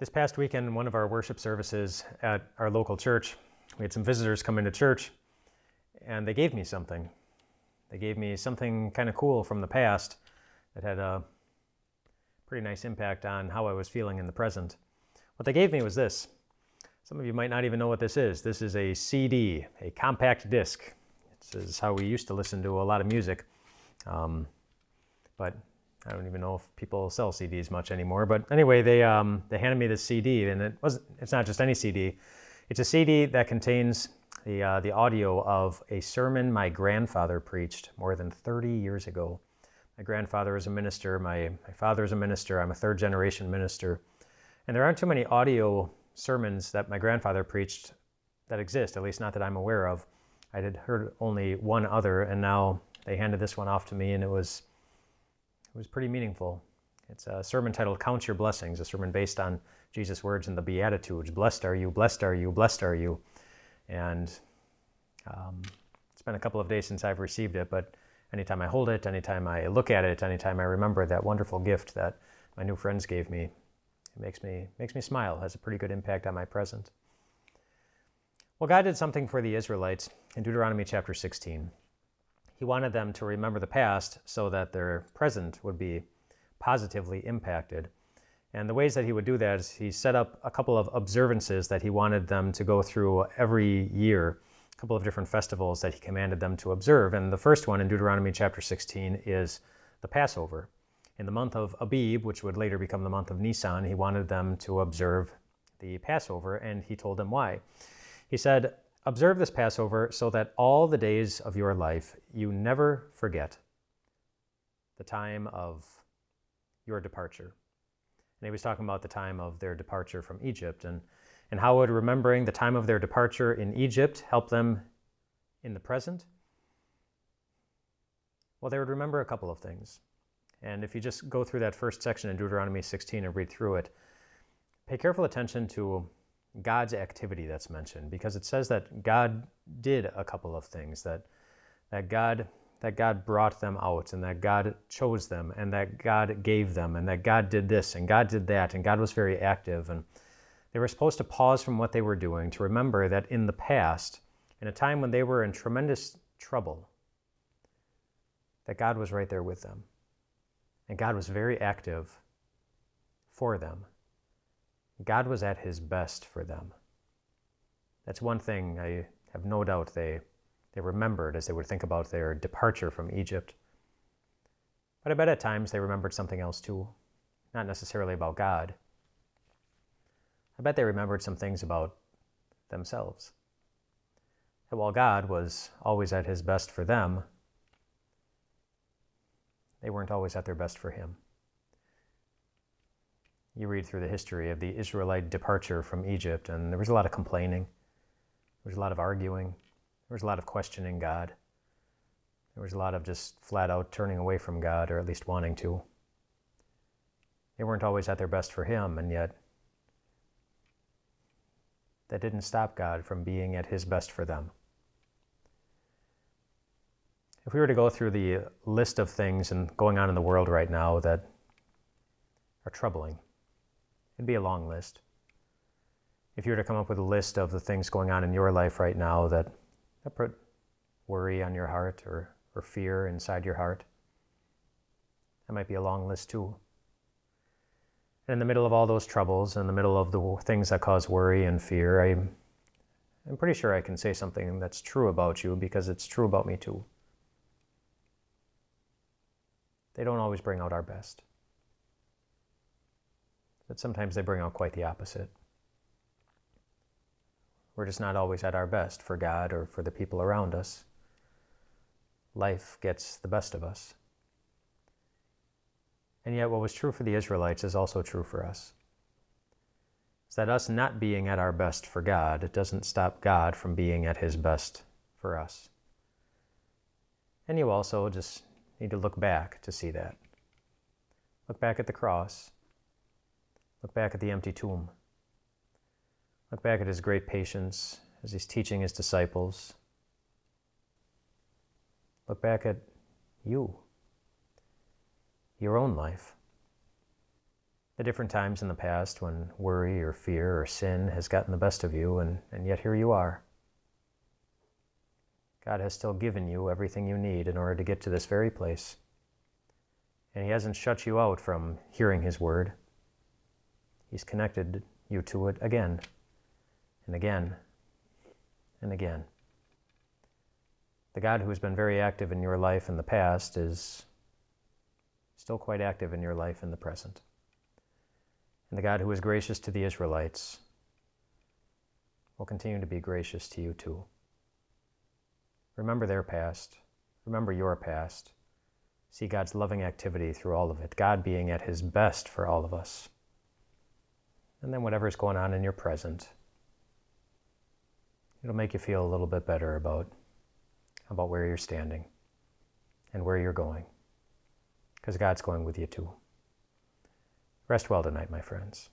This past weekend, in one of our worship services at our local church, we had some visitors come into church, and they gave me something. They gave me something kind of cool from the past that had a pretty nice impact on how I was feeling in the present. What they gave me was this. Some of you might not even know what this is. This is a CD, a compact disc. This is how we used to listen to a lot of music, but I don't even know if people sell CDs much anymore. But anyway, they handed me this CD, and it's not just any CD. It's a CD that contains the audio of a sermon my grandfather preached more than 30 years ago. My grandfather is a minister. My father is a minister. I'm a third-generation minister. And there aren't too many audio sermons that my grandfather preached that exist, at least not that I'm aware of. I had heard only one other, and now they handed this one off to me, and it was pretty meaningful. It's a sermon titled Count Your Blessings, a sermon based on Jesus' words in the Beatitudes. Blessed are you, blessed are you, blessed are you. And it's been a couple of days since I've received it, but anytime I hold it, anytime I look at it, anytime I remember that wonderful gift that my new friends gave me, it makes me smile, has a pretty good impact on my present. Well, God did something for the Israelites in Deuteronomy chapter 16. He wanted them to remember the past so that their present would be positively impacted. And the ways that he would do that is he set up a couple of observances that he wanted them to go through every year, a couple of different festivals that he commanded them to observe. And the first one in Deuteronomy chapter 16 is the Passover. In the month of Abib, which would later become the month of Nisan, he wanted them to observe the Passover, and he told them why. He said, "Observe this Passover so that all the days of your life you never forget the time of your departure." And he was talking about the time of their departure from Egypt, and how would remembering the time of their departure in Egypt help them in the present? Well, they would remember a couple of things. And if you just go through that first section in Deuteronomy 16 and read through it, pay careful attention to God's activity that's mentioned, because it says that God did a couple of things, that God brought them out, and that God chose them, and that God gave them, and that God did this, and God did that, and God was very active. And they were supposed to pause from what they were doing to remember that in the past, in a time when they were in tremendous trouble, that God was right there with them. And God was very active for them. God was at his best for them. That's one thing I have no doubt they remembered as they would think about their departure from Egypt. But I bet at times they remembered something else too, not necessarily about God. I bet they remembered some things about themselves. That while God was always at his best for them, they weren't always at their best for him. You read through the history of the Israelite departure from Egypt, and there was a lot of complaining. There was a lot of arguing. There was a lot of questioning God. There was a lot of just flat out turning away from God, or at least wanting to. They weren't always at their best for him, and yet that didn't stop God from being at his best for them. If we were to go through the list of things and going on in the world right now that are troubling, it'd be a long list. If you were to come up with a list of the things going on in your life right now that put worry on your heart or fear inside your heart, that might be a long list too. And in the middle of all those troubles, in the middle of the things that cause worry and fear, I'm pretty sure I can say something that's true about you, because it's true about me too. They don't always bring out our best. But sometimes they bring out quite the opposite. We're just not always at our best for God or for the people around us. Life gets the best of us. And yet what was true for the Israelites is also true for us. It's that us not being at our best for God, it doesn't stop God from being at his best for us. And you also just need to look back to see that. Look back at the cross. Look back at the empty tomb. Look back at his great patience as he's teaching his disciples. Look back at you, your own life. the different times in the past when worry or fear or sin has gotten the best of you, and yet here you are. God has still given you everything you need in order to get to this very place. And He hasn't shut you out from hearing His word. He's connected you to it again and again and again. The God who has been very active in your life in the past is still quite active in your life in the present. And the God who was gracious to the Israelites will continue to be gracious to you too. Remember their past. Remember your past. See God's loving activity through all of it, God being at His best for all of us. And then whatever's going on in your present, it'll make you feel a little bit better about where you're standing and where you're going, because God's going with you too. Rest well tonight, my friends.